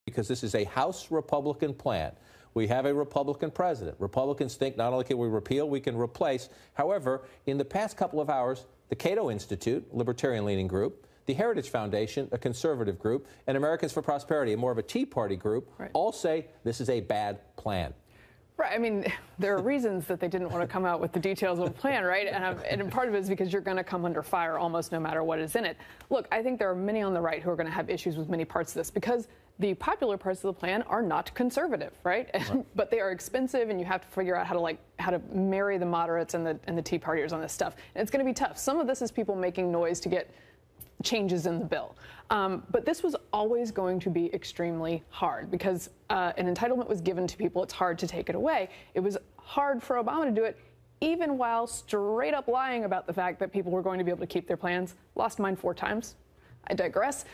because this is a House Republican plan. We have a Republican president. Republicans think not only can we repeal, we can replace. However, in the past couple of hours, the Cato Institute, libertarian-leaning group, the Heritage Foundation, a conservative group, and Americans for Prosperity, a more of a Tea Party group, all say this is a bad plan. Right. I mean, there are reasons that they didn't want to come out with the details of the plan, right? And part of it is because you're going to come under fire almost no matter what is in it. Look, I think there are many on the right who are going to have issues with many parts of this because the popular parts of the plan are not conservative, right? But they are expensive, and you have to figure out how to marry the moderates and the Tea Partiers on this stuff. And it's going to be tough. Some of this is people making noise to get changes in the bill. But this was always going to be extremely hard because an entitlement was given to people. It's hard to take it away. It was hard for Obama to do it, even while straight up lying about the fact that people were going to be able to keep their plans. Lost mine 4 times. I digress.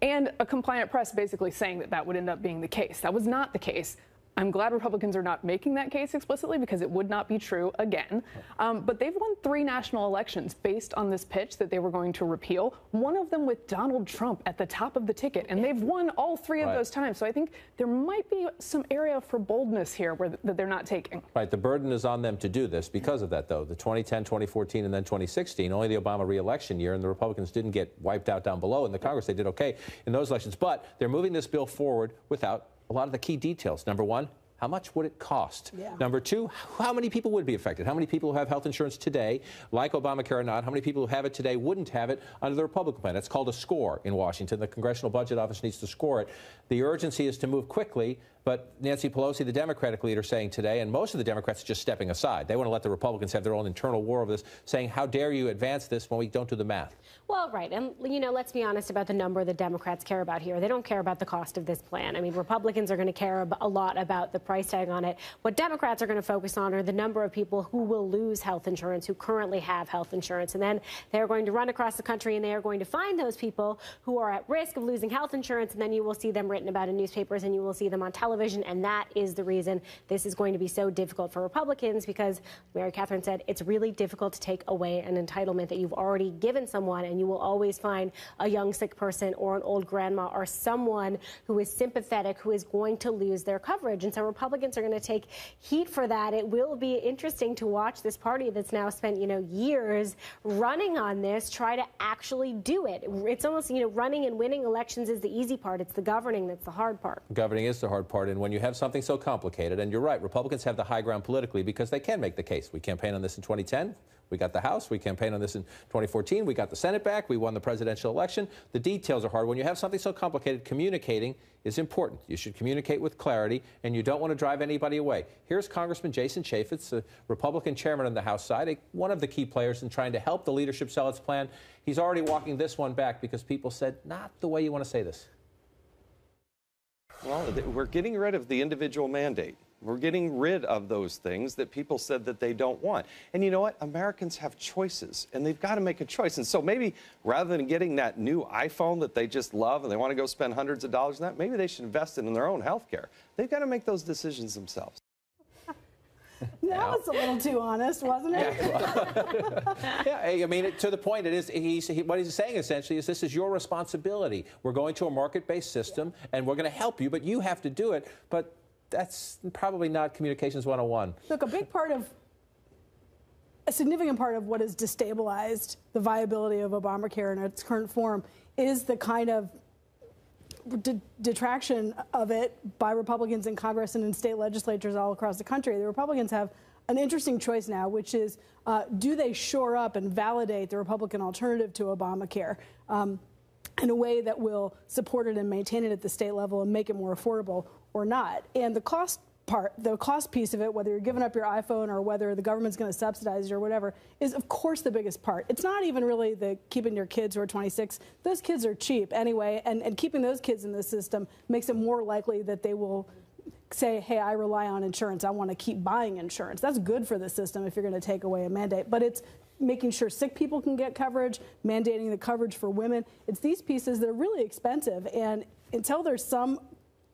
And a compliant press basically saying that that would end up being the case. That was not the case. I'm glad Republicans are not making that case explicitly because it would not be true again. But they've won 3 national elections based on this pitch that they were going to repeal, one of them with Donald Trump at the top of the ticket. And they've won all 3 of those times. So I think there might be some area for boldness here that they're not taking. Right. The burden is on them to do this because of that, though. The 2010, 2014, and then 2016, only the Obama re-election year, and the Republicans didn't get wiped out down below. In the Congress, they did okay in those elections. But they're moving this bill forward without a lot of the key details. Number one, how much would it cost? Number two, how many people would be affected? How many people who have health insurance today, like Obamacare or not, how many people who have it today wouldn't have it under the Republican plan? It's called a score in Washington. The Congressional Budget Office needs to score it. The urgency is to move quickly, but Nancy Pelosi, the Democratic leader, saying today, and most of the Democrats are just stepping aside. They want to let the Republicans have their own internal war over this, saying, how dare you advance this when we don't do the math? Well, right. And, you know, let's be honest about the number the Democrats care about here. They don't care about the cost of this plan. I mean, Republicans are going to care a lot about the price tag on it. What Democrats are going to focus on are the number of people who will lose health insurance, who currently have health insurance. And then they're going to run across the country and they are going to find those people who are at risk of losing health insurance. And then you will see them written about in newspapers and you will see them on television. And that is the reason this is going to be so difficult for Republicans, because Mary Catherine said it's really difficult to take away an entitlement that you've already given someone, and you will always find a young sick person or an old grandma or someone who is sympathetic who is going to lose their coverage. And so Republicans are going to take heat for that. It will be interesting to watch this party that's now spent, you know, years running on this try to actually do it. It's almost, you know, running and winning elections is the easy part. It's the governing that's the hard part. Governing is the hard part, and when you have something so complicated, and you're right, Republicans have the high ground politically because they can make the case. We campaigned on this in 2010. We got the House. We campaigned on this in 2014. We got the Senate back. We won the presidential election. The details are hard. When you have something so complicated, communicating is important. You should communicate with clarity, and you don't want to drive anybody away. Here's Congressman Jason Chaffetz, the Republican chairman on the House side, one of the key players in trying to help the leadership sell its plan. He's already walking this one back because people said, not the way you want to say this. Well, we're getting rid of the individual mandate. We're getting rid of those things that people said that they don't want. And you know what? Americans have choices, and they've got to make a choice. And so maybe rather than getting that new iPhone that they just love and they want to go spend hundreds of dollars on that, maybe they should invest it in their own health care. They've got to make those decisions themselves. That was a little too honest, wasn't it? Yeah, I mean, to the point, it is. What he's saying essentially is this is your responsibility. We're going to a market-based system, and we're going to help you, but you have to do it. But that's probably not Communications 101. Look, a significant part of what has destabilized the viability of Obamacare in its current form is the kind of detraction of it by Republicans in Congress and in state legislatures all across the country. The Republicans have an interesting choice now, which is do they shore up and validate the Republican alternative to Obamacare in a way that will support it and maintain it at the state level and make it more affordable or not? And the cost piece of it, whether you're giving up your iPhone or whether the government's going to subsidize it or whatever, is of course the biggest part. It's not even really the keeping your kids who are 26. Those kids are cheap anyway, and keeping those kids in the system makes it more likely that they will say, hey, I rely on insurance. I want to keep buying insurance. That's good for the system if you're going to take away a mandate. But it's making sure sick people can get coverage, mandating the coverage for women. It's these pieces that are really expensive. And until there's some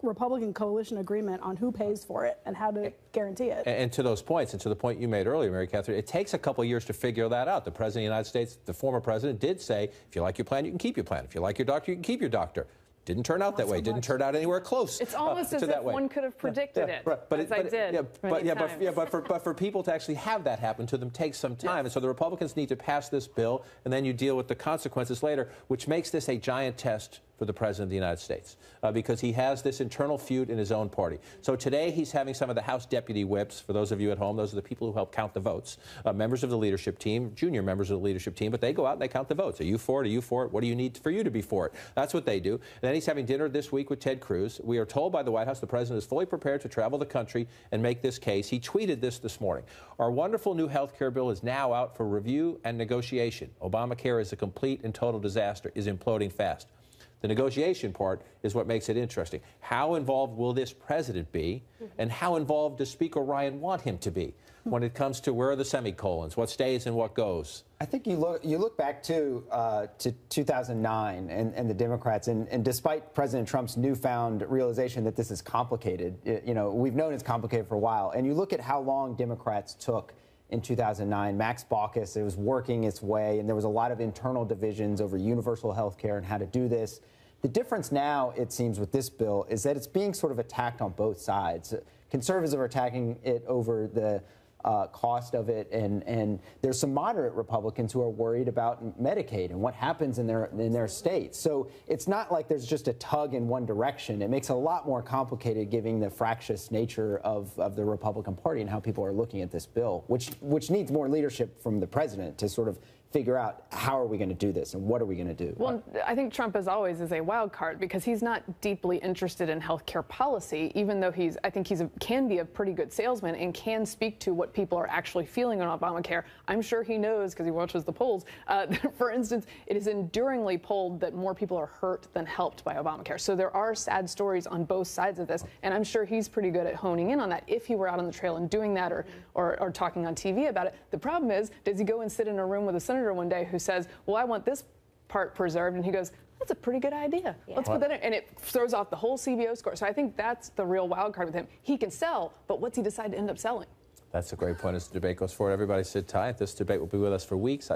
Republican coalition agreement on who pays for it and how to guarantee it. And to those points, and to the point you made earlier, Mary Catherine, it takes a couple of years to figure that out. The President of the United States, the former president, did say, if you like your plan, you can keep your plan. If you like your doctor, you can keep your doctor. Didn't turn out that way. Didn't turn out anywhere close. It's almost as if one could have predicted it, as I did. But for people to actually have that happen to them takes some time. And so the Republicans need to pass this bill, and then you deal with the consequences later, which makes this a giant test for the President of the United States, because he has this internal feud in his own party. So today he's having some of the House deputy whips. For those of you at home, those are the people who help count the votes, members of the leadership team, junior members of the leadership team, but they go out and they count the votes. Are you for it? Are you for it? What do you need for you to be for it? That's what they do. And then he's having dinner this week with Ted Cruz. We are told by the White House the President is fully prepared to travel the country and make this case. He tweeted this morning. Our wonderful new health care bill is now out for review and negotiation. Obamacare is a complete and total disaster, is imploding fast. The negotiation part is what makes it interesting. How involved will this president be, and how involved does Speaker Ryan want him to be when it comes to where are the semicolons, what stays and what goes? I think you look back to 2009 and the Democrats, and despite President Trump's newfound realization that this is complicated, we've known it's complicated for a while, and you look at how long Democrats took in 2009, Max Baucus, it was working its way, and there was a lot of internal divisions over universal health care and how to do this. The difference now, it seems, with this bill is that it's being sort of attacked on both sides. Conservatives are attacking it over the cost of it, and there's some moderate Republicans who are worried about Medicaid and what happens in their states. So it's not like there's just a tug in one direction. It makes it a lot more complicated, given the fractious nature of the Republican Party and how people are looking at this bill, which needs more leadership from the president to sort of figure out how are we going to do this and what are we going to do. Well, I think Trump, as always, is a wild card because he's not deeply interested in health care policy, even though I think can be a pretty good salesman and can speak to what people are actually feeling on Obamacare. I'm sure he knows, because he watches the polls, for instance, it is enduringly polled that more people are hurt than helped by Obamacare. So there are sad stories on both sides of this, and I'm sure he's pretty good at honing in on that if he were out on the trail and doing that or talking on TV about it. The problem is, does he go and sit in a room with a senator one day who says, well, I want this part preserved, and he goes, that's a pretty good idea. Yeah. Let's put that in. And it throws off the whole CBO score. So I think that's the real wild card with him. He can sell, but what's he decide to end up selling? That's a great point as the debate goes forward. Everybody sit tight. This debate will be with us for weeks.